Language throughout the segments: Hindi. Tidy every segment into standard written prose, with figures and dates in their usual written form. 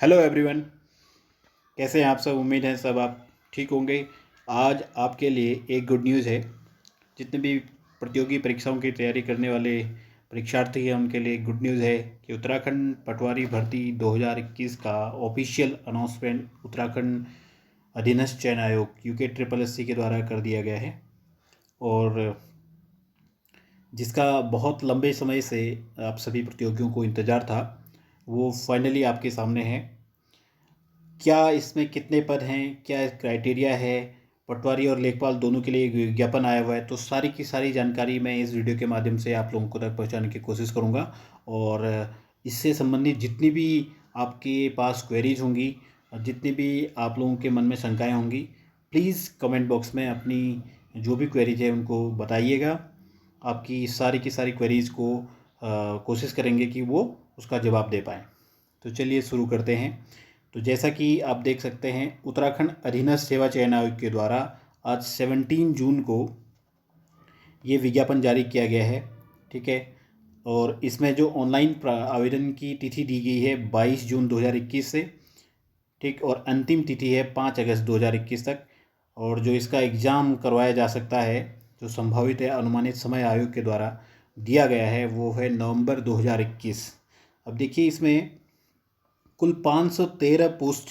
हेलो एवरीवन, कैसे हैं आप सब। उम्मीद है सब आप ठीक होंगे। आज आपके लिए एक गुड न्यूज़ है। जितने भी प्रतियोगी परीक्षाओं की तैयारी करने वाले परीक्षार्थी हैं उनके लिए गुड न्यूज़ है कि उत्तराखंड पटवारी भर्ती 2021 का ऑफिशियल अनाउंसमेंट उत्तराखंड अधीनस्थ चयन आयोग UKSSC के द्वारा कर दिया गया है, और जिसका बहुत लंबे समय से आप सभी प्रतियोगियों को इंतज़ार था, वो फाइनली आपके सामने है। क्या इसमें कितने पद हैं, क्या क्राइटेरिया है, पटवारी और लेखपाल दोनों के लिए एक विज्ञापन आया हुआ है, तो सारी की सारी जानकारी मैं इस वीडियो के माध्यम से आप लोगों को तक पहुंचाने की कोशिश करूंगा। और इससे संबंधित जितनी भी आपके पास क्वेरीज होंगी, जितनी भी आप लोगों के मन में शंकाएं होंगी, प्लीज़ कमेंट बॉक्स में अपनी जो भी क्वेरीज है उनको बताइएगा। आपकी सारी की सारी क्वेरीज़ को कोशिश करेंगे कि वो उसका जवाब दे पाएँ। तो चलिए शुरू करते हैं। तो जैसा कि आप देख सकते हैं, उत्तराखंड अधीनस्थ सेवा चयन आयोग के द्वारा आज 17 जून को ये विज्ञापन जारी किया गया है। ठीक है, और इसमें जो ऑनलाइन आवेदन की तिथि दी गई है 22 जून 2021 से, ठीक, और अंतिम तिथि है 5 अगस्त 2021 तक। और जो इसका एग्ज़ाम करवाया जा सकता है, जो संभावित है अनुमानित समय आयोग के द्वारा दिया गया है, वो है नवंबर 2021। अब देखिए, इसमें कुल 513 पोस्ट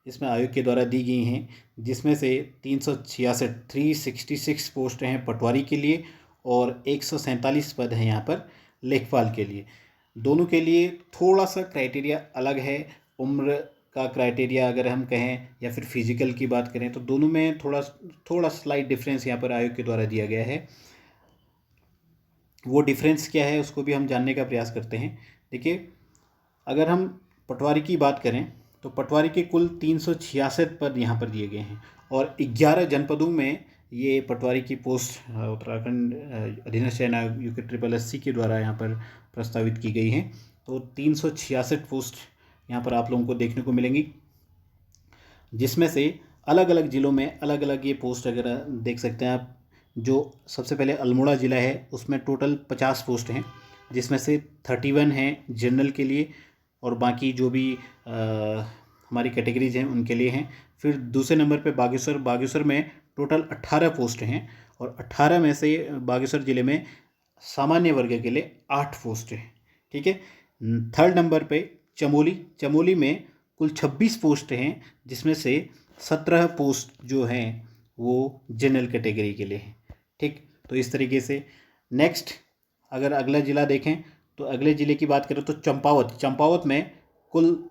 इसमें आयोग के द्वारा दी गई हैं, जिसमें से 366 पोस्ट हैं पटवारी के लिए और 147 पद हैं यहाँ पर लेखपाल के लिए। दोनों के लिए थोड़ा सा क्राइटेरिया अलग है। उम्र का क्राइटेरिया अगर हम कहें या फिर फिजिकल की बात करें, तो दोनों में थोड़ा स्लाइट डिफरेंस यहाँ पर आयोग के द्वारा दिया गया है। वो डिफरेंस क्या है उसको भी हम जानने का प्रयास करते हैं। देखिए, अगर हम पटवारी की बात करें तो पटवारी के कुल 366 पद यहाँ पर दिए गए हैं, और 11 जनपदों में ये पटवारी की पोस्ट उत्तराखंड अधीनस्थ चयन आयोग UKSSC के द्वारा यहाँ पर प्रस्तावित की गई हैं। तो 366 पोस्ट यहाँ पर आप लोगों को देखने को मिलेंगी, जिसमें से अलग अलग ज़िलों में अलग अलग ये पोस्ट अगर देख सकते हैं आप। जो सबसे पहले अल्मोड़ा ज़िला है, उसमें टोटल 50 पोस्ट हैं, जिसमें से 31 हैं जनरल के लिए, और बाकी जो भी हमारी कैटेगरीज हैं उनके लिए हैं। फिर दूसरे नंबर पे बागेश्वर में टोटल 18 पोस्ट हैं, और 18 में से बागेश्वर ज़िले में सामान्य वर्ग के लिए 8 पोस्ट हैं। ठीक है। थर्ड नंबर पे चमोली में कुल 26 पोस्ट हैं, जिसमें से 17 पोस्ट जो हैं वो जनरल कैटेगरी के लिए हैं। ठीक, तो इस तरीके से नेक्स्ट अगर अगला ज़िला देखें, तो अगले ज़िले की बात करें तो चंपावत में कुल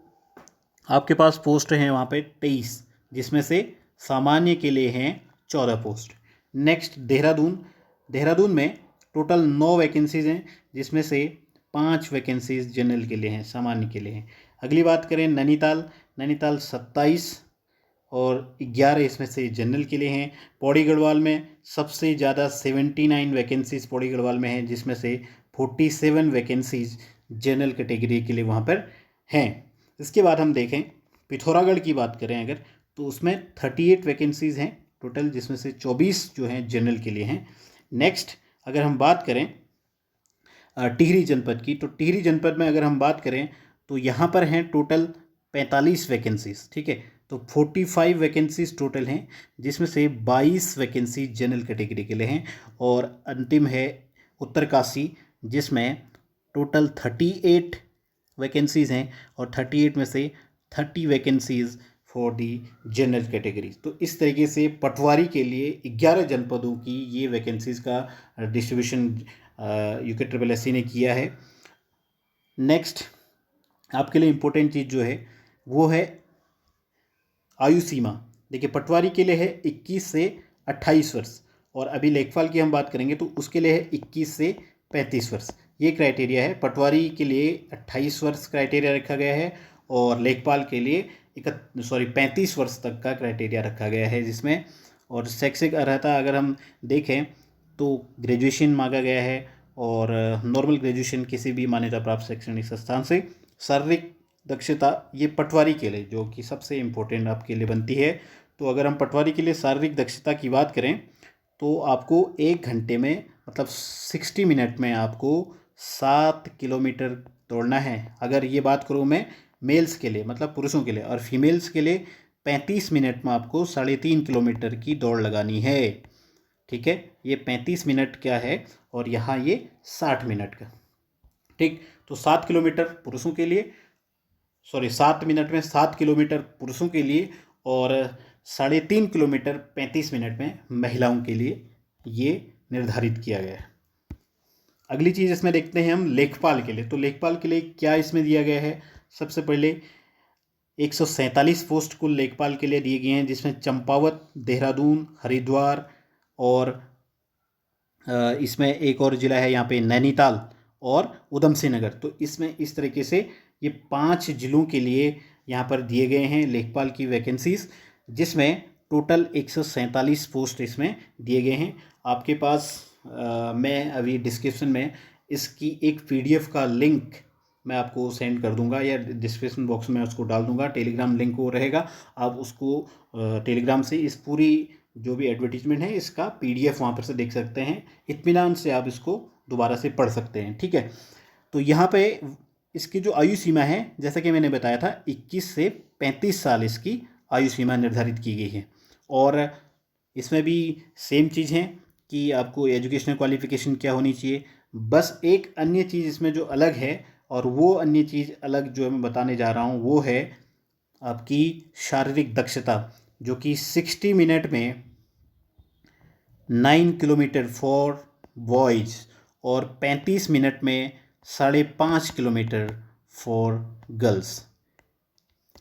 आपके पास पोस्ट हैं वहाँ पे 23, जिसमें से सामान्य के लिए हैं 14 पोस्ट। नेक्स्ट देहरादून में टोटल 9 वैकेंसीज़ हैं, जिसमें से 5 वैकेंसीज़ जनरल के लिए हैं, सामान्य के लिए हैं। अगली बात करें नैनीताल 27 और 11 इसमें से जनरल के लिए हैं। पौड़ी गढ़वाल में सबसे ज़्यादा 79 वैकेंसीज़ पौड़ी गढ़वाल में हैं, जिसमें से 47 वैकेंसीज़ जनरल कैटेगरी के लिए वहाँ पर हैं। इसके बाद हम देखें पिथौरागढ़ की बात करें अगर, तो उसमें 38 वैकेंसीज़ हैं टोटल, जिसमें से 24 जो हैं जनरल के लिए हैं। नेक्स्ट अगर हम बात करें टिहरी जनपद की, तो टिहरी जनपद में अगर हम बात करें तो यहाँ पर हैं टोटल 45 वैकेंसीज़। ठीक है, तो 45 वैकेंसीज टोटल हैं, जिसमें से 22 वैकेंसी जनरल कैटेगरी के लिए हैं। और अंतिम है उत्तरकाशी, जिसमें टोटल 38 वैकेंसीज़ हैं, और 38 में से 30 vacancies for the general categories. तो इस तरीके से पटवारी के लिए 11 जनपदों की ये वैकेंसीज़ का डिस्ट्रीब्यूशन UKSSC ने किया है। नेक्स्ट आपके लिए इम्पोर्टेंट चीज़ जो है वो है आयु सीमा। देखिए, पटवारी के लिए है 21 से 28 वर्ष, और अभी लेखपाल की हम बात करेंगे तो उसके लिए है 21 से 35 वर्ष। ये क्राइटेरिया है। पटवारी के लिए 28 वर्ष क्राइटेरिया रखा गया है, और लेखपाल के लिए 35 वर्ष तक का क्राइटेरिया रखा गया है जिसमें। और शैक्षिक अर्हता अगर हम देखें तो ग्रेजुएशन मांगा गया है, और नॉर्मल ग्रेजुएशन किसी भी मान्यता प्राप्त शैक्षणिक संस्थान से। शारीरिक दक्षता ये पटवारी के लिए जो कि सबसे इम्पोर्टेंट आपके लिए बनती है। तो अगर हम पटवारी के लिए शारीरिक दक्षता की बात करें तो आपको 1 घंटे में मतलब 60 मिनट में आपको 7 किलोमीटर दौड़ना है। अगर ये बात करूँ मैं मेल्स के लिए, मतलब पुरुषों के लिए, और फीमेल्स के लिए 35 मिनट में आपको 3.5 किलोमीटर की दौड़ लगानी है। ठीक है, ये 35 मिनट क्या है और यहाँ ये 60 मिनट का। ठीक, तो 7 किलोमीटर पुरुषों के लिए, 7 मिनट में 7 किलोमीटर पुरुषों के लिए और 3.5 किलोमीटर 35 मिनट में महिलाओं के लिए ये निर्धारित किया गया है। अगली चीज़ इसमें देखते हैं हम लेखपाल के लिए। तो लेखपाल के लिए क्या इसमें दिया गया है? सबसे पहले 147 पोस्ट कुल लेखपाल के लिए दिए गए हैं, जिसमें चंपावत, देहरादून, हरिद्वार और इसमें एक और ज़िला है यहाँ पे नैनीताल और उधम सिंह नगर। तो इसमें इस तरीके से ये 5 ज़िलों के लिए यहाँ पर दिए गए हैं लेखपाल की वैकेंसीज, जिसमें टोटल 147 पोस्ट इसमें दिए गए हैं। आपके पास मैं अभी डिस्क्रिप्शन में इसकी एक PDF का लिंक मैं आपको सेंड कर दूंगा या डिस्क्रिप्शन बॉक्स में उसको डाल दूंगा। टेलीग्राम लिंक वो रहेगा, आप उसको टेलीग्राम से इस पूरी जो भी एडवर्टीजमेंट है इसका PDF वहाँ पर से देख सकते हैं। इत्मीनान से आप इसको दोबारा से पढ़ सकते हैं। ठीक है, तो यहाँ पे इसकी जो आयु सीमा है, जैसा कि मैंने बताया था, 21 से 35 साल इसकी आयु सीमा निर्धारित की गई है। और इसमें भी सेम चीज़ है कि आपको एजुकेशनल क्वालिफिकेशन क्या होनी चाहिए। बस एक अन्य चीज़ इसमें जो अलग है, और वो अन्य चीज़ अलग जो मैं बताने जा रहा हूँ वो है आपकी शारीरिक दक्षता, जो कि 60 मिनट में 9 किलोमीटर फॉर बॉयज़ और 35 मिनट में 5.5 किलोमीटर फॉर गर्ल्स।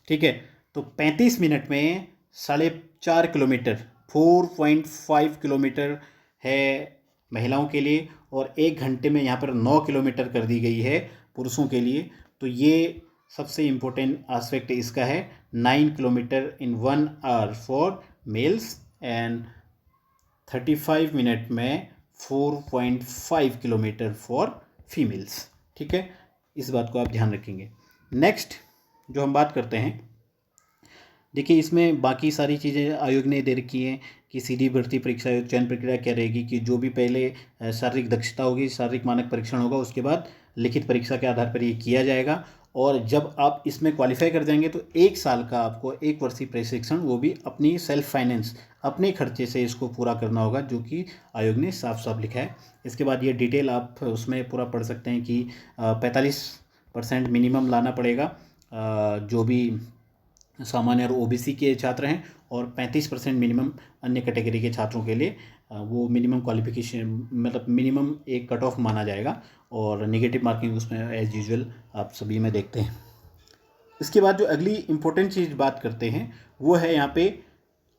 ठीक है, तो 35 मिनट में 4.5 किलोमीटर 4.5 किलोमीटर है महिलाओं के लिए, और 1 घंटे में यहाँ पर 9 किलोमीटर कर दी गई है पुरुषों के लिए। तो ये सबसे इम्पोर्टेंट एस्पेक्ट इसका है, 9 kilometre in 1 hour for mails and 35 minute में 4.5 किलोमीटर फॉर फीमेल्स। ठीक है, इस बात को आप ध्यान रखेंगे। नेक्स्ट जो हम बात करते हैं, देखिए इसमें बाकी सारी चीज़ें आयोग ने दे रखी हैं कि सीधी भर्ती परीक्षा चयन प्रक्रिया क्या रहेगी, कि जो भी पहले शारीरिक दक्षता होगी, शारीरिक मानक परीक्षण होगा, उसके बाद लिखित परीक्षा के आधार पर ये किया जाएगा। और जब आप इसमें क्वालिफाई कर जाएंगे तो 1 साल का आपको 1 वर्षीय प्रशिक्षण, वो भी अपनी सेल्फ फाइनेंस, अपने खर्चे से इसको पूरा करना होगा, जो कि आयोग ने साफ साफ लिखा है। इसके बाद ये डिटेल आप उसमें पूरा पढ़ सकते हैं कि 45% मिनिमम लाना पड़ेगा जो भी सामान्य और OBC के छात्र हैं, और 35% मिनिमम अन्य कैटेगरी के छात्रों के लिए वो मिनिमम क्वालिफिकेशन, मतलब मिनिमम एक कट ऑफ माना जाएगा, और नेगेटिव मार्किंग उसमें एज यूजुअल आप सभी में देखते हैं। इसके बाद जो अगली इम्पोर्टेंट चीज़ बात करते हैं वो है यहाँ पे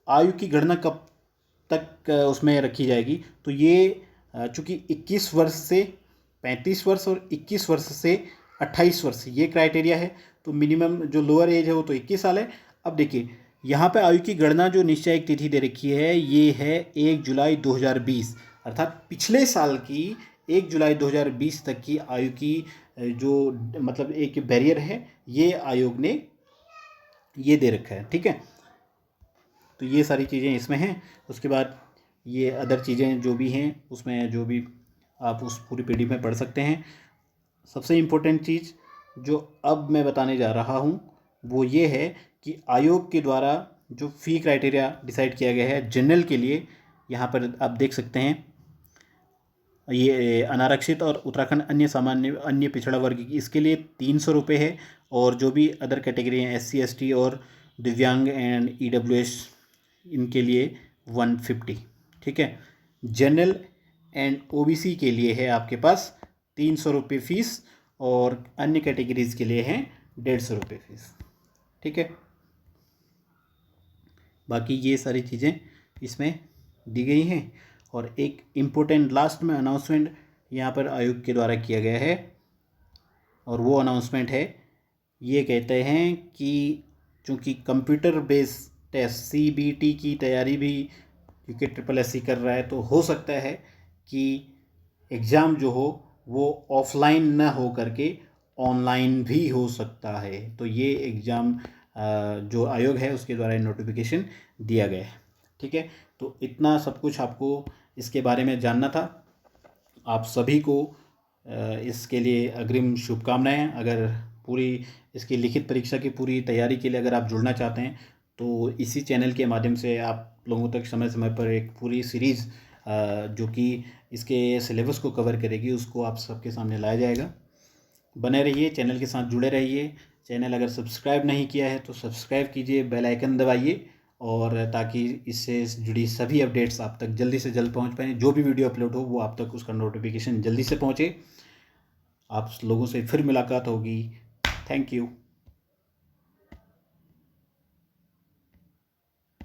आयु की गणना कब तक उसमें रखी जाएगी। तो ये चूँकि 21 वर्ष से 35 वर्ष और 21 वर्ष से 28 वर्ष ये क्राइटेरिया है, तो मिनिमम जो लोअर एज है वो तो 21 साल है। अब देखिए यहाँ पे आयु की गणना जो निश्चयिक तिथि दे रखी है, ये है 1 जुलाई 2020, अर्थात पिछले साल की 1 जुलाई 2020 तक की आयु की जो मतलब एक बैरियर है, ये आयोग ने ये दे रखा है। ठीक है, तो ये सारी चीज़ें इसमें हैं। उसके बाद ये अदर चीज़ें जो भी हैं उसमें जो भी आप उस पूरी PDF में पढ़ सकते हैं। सबसे इम्पोर्टेंट चीज़ जो अब मैं बताने जा रहा हूँ वो ये है कि आयोग के द्वारा जो फ़ी क्राइटेरिया डिसाइड किया गया है जनरल के लिए, यहाँ पर आप देख सकते हैं, ये अनारक्षित और उत्तराखंड अन्य सामान्य अन्य पिछड़ा वर्ग की, इसके लिए 300 रुपये है, और जो भी अदर कैटेगरी हैं SC ST और दिव्यांग एंड EWS इनके लिए 150। ठीक है, जनरल एंड OBC के लिए है आपके पास 300 रुपये फीस, और अन्य कैटेगरीज़ के लिए हैं 150 रुपये फीस। ठीक है, बाकी ये सारी चीज़ें इसमें दी गई हैं। और एक इम्पोर्टेंट लास्ट में अनाउंसमेंट यहाँ पर आयोग के द्वारा किया गया है, और वो अनाउंसमेंट है, ये कहते हैं कि चूँकि कंप्यूटर बेस्ड टेस्ट CBT की तैयारी भी क्योंकि SSC कर रहा है, तो हो सकता है कि एग्ज़ाम जो हो वो ऑफलाइन ना हो करके ऑनलाइन भी हो सकता है। तो ये एग्ज़ाम जो आयोग है उसके द्वारा नोटिफिकेशन दिया गया है। ठीक है, तो इतना सब कुछ आपको इसके बारे में जानना था। आप सभी को इसके लिए अग्रिम शुभकामनाएं। अगर पूरी इसकी लिखित परीक्षा की पूरी तैयारी के लिए अगर आप जुड़ना चाहते हैं तो इसी चैनल के माध्यम से आप लोगों तक समय समय पर एक पूरी सीरीज़ जो कि इसके सिलेबस को कवर करेगी उसको आप सबके सामने लाया जाएगा। बने रहिए, चैनल के साथ जुड़े रहिए। चैनल अगर सब्सक्राइब नहीं किया है तो सब्सक्राइब कीजिए, बेल आइकन दबाइए, और ताकि इससे जुड़ी सभी अपडेट्स आप तक जल्दी से जल्द पहुंच पाएँ। जो भी वीडियो अपलोड हो वो आप तक उसका नोटिफिकेशन जल्दी से पहुंचे। आप लोगों से फिर मुलाकात होगी। Thank you.